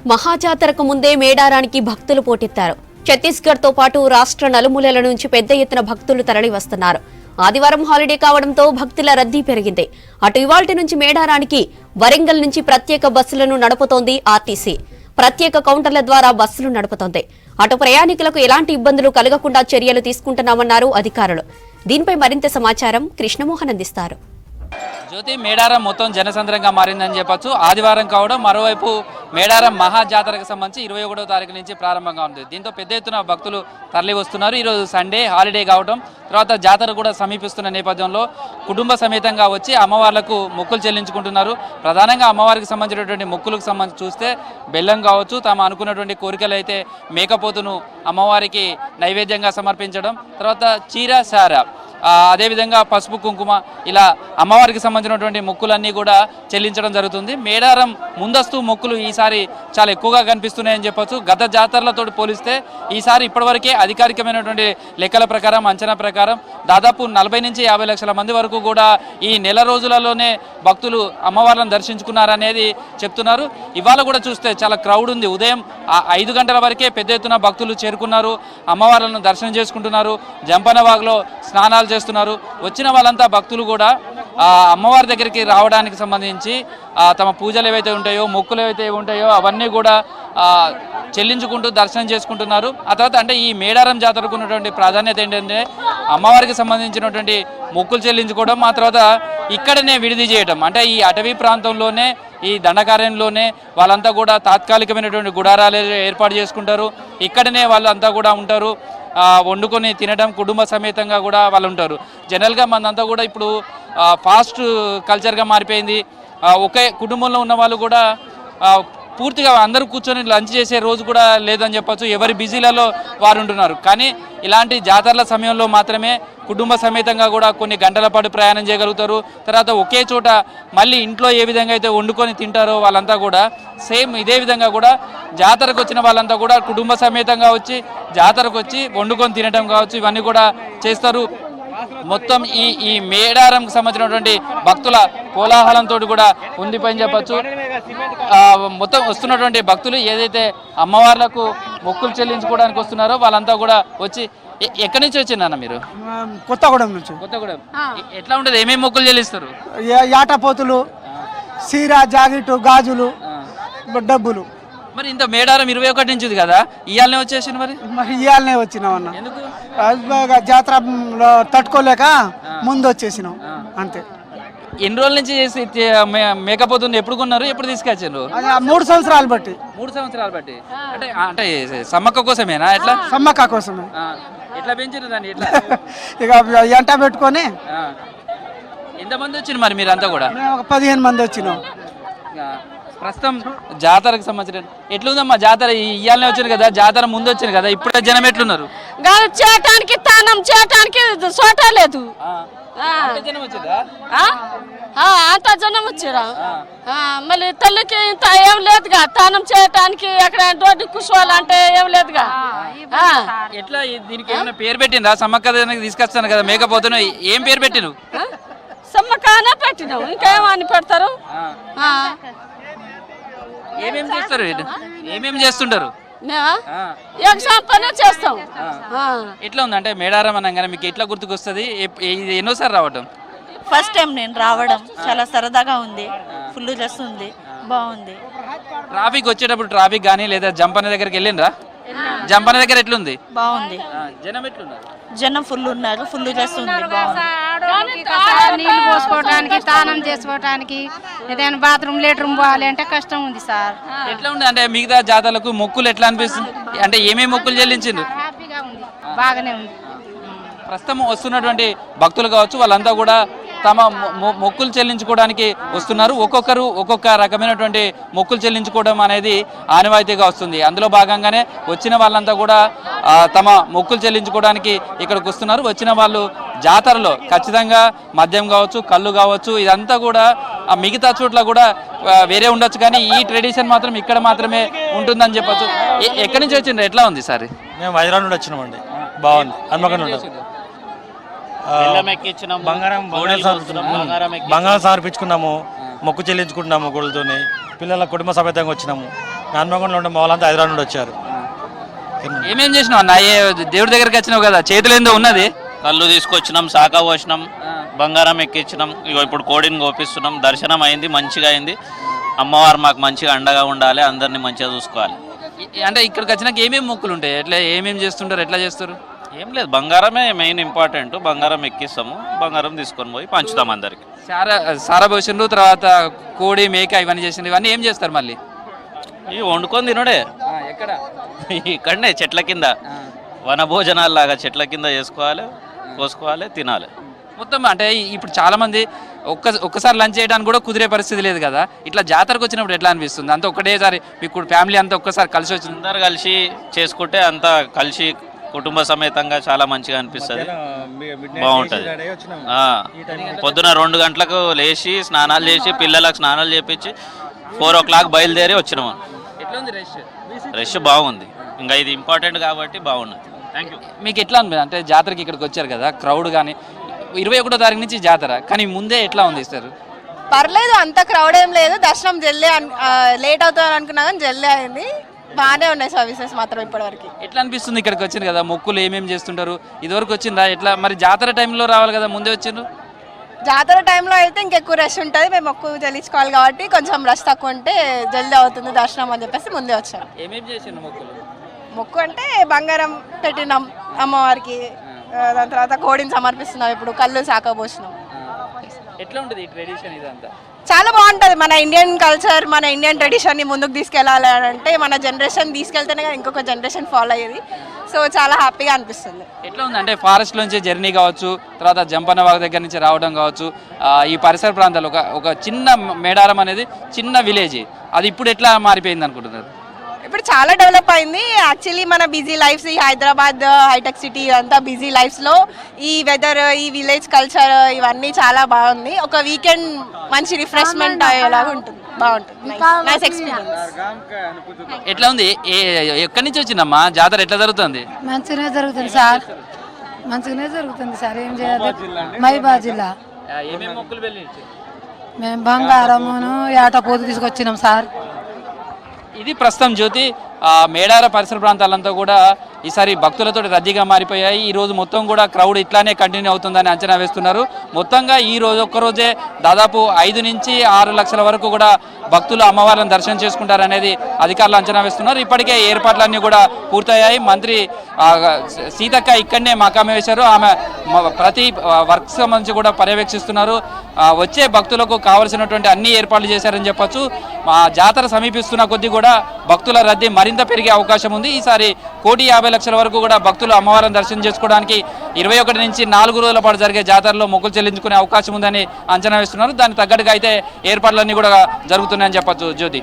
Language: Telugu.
మహాజాతరకు ముందే మేడారానికి భక్తులు పోటెత్తారు. ఛత్తీస్గఢ్ తో పాటు రాష్ట్ర నలుమూలల నుంచి పెద్ద ఎత్తున భక్తులు తరలి వస్తున్నారు. ఆదివారం హాలిడే కావడంతో భక్తుల రద్దీ పెరిగింది. అటు ఇవాల్టి నుంచి మేడారానికి వరంగల్ నుంచి ప్రత్యేక బస్సులను నడుపుతోంది ఆర్టీసీ. ప్రత్యేక కౌంటర్ల ద్వారా బస్సులు నడుపుతోంది. అటు ప్రయాణికులకు ఎలాంటి ఇబ్బందులు కలగకుండా చర్యలు తీసుకుంటున్నామన్నారు అధికారులు. దీనిపై మరింత సమాచారం కృష్ణమోహన్ అందిస్తారు. జ్యోతి, మేడారం మొత్తం జనసంద్రంగా మారిందని చెప్పొచ్చు. ఆదివారం కావడం, మరోవైపు మేడారం మహాజాతరకు సంబంధించి 21వ తారీఖు నుంచి ప్రారంభంగా ఉంది. దీంతో పెద్ద ఎత్తున భక్తులు తరలి వస్తున్నారు. ఈరోజు సండే హాలిడే కావడం, తర్వాత జాతర కూడా సమీపిస్తున్న నేపథ్యంలో కుటుంబ సమేతంగా వచ్చి అమ్మవార్లకు మొక్కులు చెల్లించుకుంటున్నారు. ప్రధానంగా అమ్మవారికి సంబంధించినటువంటి మొక్కులకు సంబంధించి చూస్తే బెల్లం కావచ్చు, తాము అనుకున్నటువంటి కోరికలు అయితే మేకపోతును అమ్మవారికి నైవేద్యంగా సమర్పించడం, తర్వాత చీర సార, అదేవిధంగా పసుపు కుంకుమ, ఇలా అమ్మవారికి సంబంధించినటువంటి మొక్కులన్నీ కూడా చెల్లించడం జరుగుతుంది. మేడారం ముందస్తు మొక్కులు ఈసారి చాలా ఎక్కువగా కనిపిస్తున్నాయని చెప్పొచ్చు. గత జాతరలతో పోలిస్తే ఈసారి ఇప్పటివరకే అధికారికమైనటువంటి లెక్కల ప్రకారం, అంచనా ప్రకారం దాదాపు 40 నుంచి 50 లక్షల మంది వరకు కూడా ఈ నెల రోజులలోనే భక్తులు అమ్మవార్లను దర్శించుకున్నారనేది చెప్తున్నారు. ఇవాళ కూడా చూస్తే చాలా క్రౌడ్ ఉంది. ఉదయం 5 గంటల వరకే పెద్ద ఎత్తున భక్తులు చేరుకున్నారు, అమ్మవార్లను దర్శనం చేసుకుంటున్నారు, జంపనవాగులో స్నానాలు చేస్తున్నారు. వచ్చిన వాళ్ళంతా భక్తులు కూడా అమ్మవారి దగ్గరికి రావడానికి సంబంధించి తమ పూజలు ఏవైతే ఉంటాయో, మొక్కులు ఏవైతే ఉంటాయో అవన్నీ కూడా చెల్లించుకుంటూ దర్శనం చేసుకుంటున్నారు. ఆ తర్వాత అంటే ఈ మేడారం జాతరకు ఉన్నటువంటి ప్రాధాన్యత ఏంటంటే అమ్మవారికి సంబంధించినటువంటి మొక్కులు చెల్లించుకోవడం, ఆ తర్వాత ఇక్కడనే విడిది చేయడం. అంటే ఈ అటవీ ప్రాంతంలోనే, ఈ దండకార్యంలోనే వాళ్ళంతా కూడా తాత్కాలికమైనటువంటి గుడారాలు ఏర్పాటు చేసుకుంటారు. ఇక్కడనే వాళ్ళంతా కూడా ఉంటారు, వండుకొని తినడం, కుటుంబ సమేతంగా కూడా వాళ్ళు ఉంటారు. జనరల్గా మనంతా కూడా ఇప్పుడు ఫాస్ట్ కల్చర్గా మారిపోయింది. ఒకే కుటుంబంలో ఉన్న వాళ్ళు కూడా పూర్తిగా అందరూ కూర్చొని లంచ్ చేసే రోజు కూడా లేదని చెప్పొచ్చు. ఎవరి బిజీలలో వారు ఉంటున్నారు. కానీ ఇలాంటి జాతరల సమయంలో మాత్రమే కుటుంబ సమేతంగా కూడా కొన్ని గంటల పాటు ప్రయాణం చేయగలుగుతారు. తర్వాత ఒకే చోట మళ్ళీ ఇంట్లో ఏ విధంగా అయితే వండుకొని తింటారో వాళ్ళంతా కూడా సేమ్ ఇదే విధంగా కూడా జాతరకు వచ్చిన వాళ్ళంతా కూడా కుటుంబ సమేతంగా వచ్చి జాతరకు వచ్చి వండుకొని తినడం కావచ్చు, ఇవన్నీ కూడా చేస్తారు. మొత్తం ఈ మేడారంకి సంబంధించినటువంటి భక్తుల కోలాహలంతో కూడా ఉంది పని చెప్పచ్చు. మొత్తం వస్తున్నటువంటి భక్తులు ఏదైతే అమ్మవార్లకు మొక్కులు చెల్లించుకోవడానికి వస్తున్నారో వాళ్ళంతా కూడా వచ్చి ఎక్కడి నుంచి వచ్చిందన్న మీరు? కొత్తగూడెం నుంచి. కొత్తగూడెం. ఎట్లా ఉంటుంది? ఏమేమి మొక్కులు చెల్లిస్తారు? యాటపోతులు, సీర, జాకెట్, గాజులు, డబ్బులు. మరి ఇంత మేడారం 21 నుంచి ఉంది కదా, ఇవాళనే వచ్చేసింది. మరి ఇవాళనే వచ్చినాం అన్న. ఎందుకు? జాతర తట్టుకోలేక ముందు వచ్చేసినాం అంతే. ఎన్ని రోజుల నుంచి చేసి మేకపోతుంది? ఎప్పుడు కొన్నారు, ఎప్పుడు తీసుకొచ్చారు? 3 సంవత్సరాలు బట్టి. 3 సంవత్సరాలు బట్టి. అంటే అంటే సమ్మక్క కోసమేనా? ఎట్లా? సమ్మక్క కోసమే. ఎట్లా పెంచారు దాన్ని? ఎట్లా ఇక ఎంట పెట్టుకొని. ఎంతమంది వచ్చింది మరి మీరు అంతా కూడా? ఒక 15 మంది వచ్చినాం. ప్రస్తుతం జాతరకు సంబంధించిన ఎట్లుందమ్మా జాతర? ఇయ్యాలనే వచ్చారు కదా, జాతర ముందు వచ్చారు కదా, ఇప్పుడే జనం ఎట్లున్నారు? చేయటానికి తానం చేయటానికి చోట లేదు. అంత జనం వచ్చారా? మళ్ళీ తల్లికి ఇంత ఏం లేదుగా, తానం చేయటానికి అక్కడ రోడ్డు కూర్చోవాలంటే ఏం లేదుగా. ఎట్లా దీనికి ఏమైనా పేరు పెట్టిందా? సమ్మక్క తీసుకొస్తాను కదా మేకపోతున్నా, ఏం పేరు పెట్టిను? సమ్మక్కనే పెట్టినావు, ఇంకేమని పెడతారు? ఏమేమి చేస్తారు? ఏమేమి చేస్తుంటారు? చేస్తాం. ఎట్లా ఉంది అంటే మేడారం అనగానే మీకు ఎట్లా గుర్తుకొస్తుంది? ఎన్నోసారి రావటం? ఫస్ట్ టైం నేను రావడం. చాలా సరదాగా ఉంది, ఫుల్ రష్ ఉంది, బాగుంది. ట్రాఫిక్ వచ్చేటప్పుడు ట్రాఫిక్ కానీ లేదా జంపన దగ్గరికి వెళ్ళిండ్రా? జంపన దగ్గర ఎట్లుంది? బాగుంది. జనం ఎట్లున్నారు? జనం ఫుల్ ఉన్నారు, ఫుల్ రష్ ఉంది, బాగుంది. నీళ్ళు పోసుకోవడానికి, స్నానం చేసుకోవడానికి, ఏదైనా బాత్రూమ్ లెట్రూమ్ పోవాలి అంటే కష్టం ఉంది సార్. ఎట్లా ఉంది అంటే మిగతా జాతరలకు మొక్కులు ఎట్లా అనిపిస్తుంది? అంటే ఏమేమి మొక్కులు చెల్లించిండ్రు? హ్యాపీగా ఉంది, బాగానే ఉంది. ప్రస్తుతం వస్తున్నటువంటి భక్తులు కావచ్చు, వాళ్ళంతా కూడా తమ మొక్కులు చెల్లించుకోవడానికి వస్తున్నారు. ఒక్కొక్కరు ఒక్కొక్క రకమైనటువంటి మొక్కులు చెల్లించుకోవడం అనేది ఆనవాయితీగా వస్తుంది. అందులో భాగంగానే వచ్చిన వాళ్ళంతా కూడా తమ మొక్కులు చెల్లించుకోవడానికి ఇక్కడికి వస్తున్నారు. వచ్చిన వాళ్ళు జాతరలో ఖచ్చితంగా మద్యం కావచ్చు, కళ్ళు కావచ్చు, ఇదంతా కూడా మిగతా చోట్ల కూడా వేరే ఉండొచ్చు, కానీ ఈ ట్రెడిషన్ మాత్రం ఇక్కడ మాత్రమే ఉంటుందని చెప్పొచ్చు. ఎక్కడి నుంచి వచ్చిండ్రు? ఎట్లా ఉంది సార్? మేము హైదరాబాద్ నుండి వచ్చినామండి. బాగుంది. హన్మకొండ బంగారం సమర్పించుకున్నాము, మొక్కు చెల్లించుకుంటున్నాము, గోళ్ళతోని పిల్లల కుటుంబ సమేతంగా వచ్చినాము. హన్మకొండలో ఉండే వాళ్ళంతా హైదరాబాద్ నుండి వచ్చారు. ఏమేం చేసినావు అన్న దేవుడి దగ్గరికి వచ్చినావు కదా, చేతులు ఏందో ఉన్నది. కళ్ళు తీసుకొచ్చినాం, శాఖ పోసినాం, బంగారం ఎక్కించినాం. ఇగో ఇప్పుడు కోడిని కోపిస్తున్నాం. దర్శనం అయింది, మంచిగా అయింది. అమ్మవారు మాకు మంచిగా అండగా ఉండాలి, అందరినీ మంచిగా చూసుకోవాలి. అంటే ఇక్కడికి వచ్చినాక ఏమేమి మొక్కులు ఉంటాయి, ఎట్లా ఏమేమి చేస్తుంటారు, ఎట్లా చేస్తారు? ఏం లేదు, బంగారమే మెయిన్ ఇంపార్టెంట్. బంగారం ఎక్కిస్తాము, బంగారం తీసుకొని పోయి పంచుతాం అందరికి. సారా పోసిండ్రు, తర్వాత కోడి మేక ఇవన్నీ చేసిండ్రు. ఇవన్నీ ఏం చేస్తారు మళ్ళీ? ఇవి వండుకొని తినుడే. ఎక్కడ? ఇక్కడనే చెట్ల కింద, వన భోజనాలు లాగా చెట్ల కింద చేసుకోవాలి, కోసుకోవాలి, తినాలి. మొత్తం అంటే ఇప్పుడు చాలా మంది ఒక్కసారి లంచ్ చేయడానికి కూడా కుదిరే పరిస్థితి లేదు కదా, ఇట్లా జాతరకు వచ్చినప్పుడు ఎట్లా అనిపిస్తుంది? అంతా ఒకటేసారి మీకు ఫ్యామిలీ అంతా ఒక్కసారి కలిసి వచ్చింది, అందరు కలిసి చేసుకుంటే అంతా కలిసి కుటుంబ సమేతంగా చాలా మంచిగా అనిపిస్తుంది, బాగుంటుంది. పొద్దున 2 గంటలకు లేచి స్నానాలు చేసి పిల్లలకు స్నానాలు చేపించి 4 o'clock బయలుదేరి వచ్చినాము. ఎట్లా ఉంది రష్? రష్ బాగుంది, ఇంకా ఇది ఇంపార్టెంట్ కాబట్టి బాగున్నది. Thank you. మీకు ఎట్లా అనిపిస్తుంది అంటే జాతరకి ఇక్కడికి వచ్చారు కదా, క్రౌడ్ కానీ 21వ తారీఖు నుంచి జాతర, కానీ ముందే ఎట్లా ఉంది సార్? పర్లేదు, అంత క్రౌడ్ ఏం లేదు. దర్శనం జల్దీ లేట్ అవుతుంది అనుకున్నా కానీ జల్దీ అయింది. బాగానే ఉన్నాయి సర్వీసెస్ మాత్రం ఇప్పటివరకు. ఎట్లా అనిపిస్తుంది ఇక్కడికి వచ్చింది కదా, మొక్కులు ఏమేమి చేస్తుంటారు? ఇదివరకు వచ్చిందా ఎట్లా? మరి జాతర టైంలో రావాలి కదా, ముందే వచ్చిండ్రు? జాతర టైంలో అయితే ఇంకెక్కువ రష్ ఉంటుంది. మేము మొక్కు చెల్లించుకోవాలి కాబట్టి కొంచెం రష్ తక్కువ ఉంటే జల్దీ అవుతుంది దర్శనం అని చెప్పేసి ముందే వచ్చాను. ఏమేమి చేసిండ్రు మొక్కులు? మొక్కు అంటే బంగారం పెట్టినాం అమ్మవారికి, దాని తర్వాత కోడిని సమర్పిస్తున్నాం, ఇప్పుడు కళ్ళు శాఖ పోసినాం. ఎట్లా ఉంటుంది ఈ ట్రెడిషన్ ఇదంతా? చాలా బాగుంటుంది. మన ఇండియన్ కల్చర్, మన ఇండియన్ ట్రెడిషన్ని ముందుకు తీసుకెళ్ళాలి అని అంటే మన జనరేషన్ తీసుకెళ్తేనే కదా ఇంకొక జనరేషన్ ఫాలో అయ్యేది. సో చాలా హ్యాపీగా అనిపిస్తుంది. ఎట్లా ఉంది అంటే ఫారెస్ట్ నుంచి జర్నీ కావచ్చు, తర్వాత జంపన్న వాగు దగ్గర నుంచి రావడం కావచ్చు, ఈ పరిసర ప్రాంతాలు ఒక చిన్న మేడారం అనేది చిన్న విలేజ్, అది ఇప్పుడు ఎట్లా మారిపోయింది అనుకుంటున్నారు? ఇప్పుడు చాలా డెవలప్ అయింది. యాక్చువల్లీ మన బిజీ లైఫ్స్, ఈ హైదరాబాద్ హైటెక్ సిటీ ఇదంతా బిజీ లైఫ్స్లో ఈ వెదర్, ఈ విలేజ్ కల్చర్ ఇవన్నీ చాలా బాగుంది. ఒక వీకెండ్ మంచి రిఫ్రెష్మెంట్ అయ్యేలాగా ఉంటుంది, బాగుంటుంది. Nice experience. ఎట్లా ఉంది? ఎక్కడి నుంచి వచ్చిందమ్మా జాతర, ఎట్లా జరుగుతుంది? మంచిగానే జరుగుతుంది సార్, మంచిగానే జరుగుతుంది సార్. ఏం చేయాలి? మహిబాద్ జిల్లా. ఏమేమి మొక్కులు వెళ్ళి? మేము బంగారమును ఏట పోతు తీసుకొచ్చినాం సార్. ఇది ప్రస్తుతం జ్యోతి మేడార పరిసర ప్రాంతాలంతా కూడా ఈసారి భక్తులతో రద్దీగా మారిపోయాయి. ఈ రోజు మొత్తం కూడా క్రౌడ్ ఇట్లానే కంటిన్యూ అవుతుందని అంచనా వేస్తున్నారు. మొత్తంగా ఈ రోజు ఒక్కరోజే దాదాపు 5 నుంచి 6 లక్షల వరకు కూడా భక్తులు అమ్మవారిని దర్శనం చేసుకుంటారనేది అధికారులు అంచనా వేస్తున్నారు. ఇప్పటికే ఏర్పాట్లన్నీ కూడా పూర్తయ్యాయి. మంత్రి సీతక్క ఇక్కడనే మకాం వేశారు. ఆమె ప్రతి వర్క్ సంబంధించి కూడా పర్యవేక్షిస్తున్నారు. వచ్చే భక్తులకు కావలసినటువంటి అన్ని ఏర్పాట్లు చేశారని చెప్పొచ్చు. జాతర సమీపిస్తున్న కొద్దీ కూడా భక్తుల రద్దీ మరింత పెరిగే అవకాశం ఉంది. ఈసారి 1,50,00,000 వరకు కూడా భక్తులు అమ్మవారిని దర్శనం చేసుకోవడానికి 21 నుంచి 4 రోజుల పాటు జరిగే జాతరలో మొక్కులు చెల్లించుకునే అవకాశం ఉందని అంచనా వేస్తున్నారు. దానికి తగ్గట్టుగా అయితే ఏర్పాట్లన్నీ కూడా జరుగుతున్నాయని చెప్పొచ్చు జ్యోతి.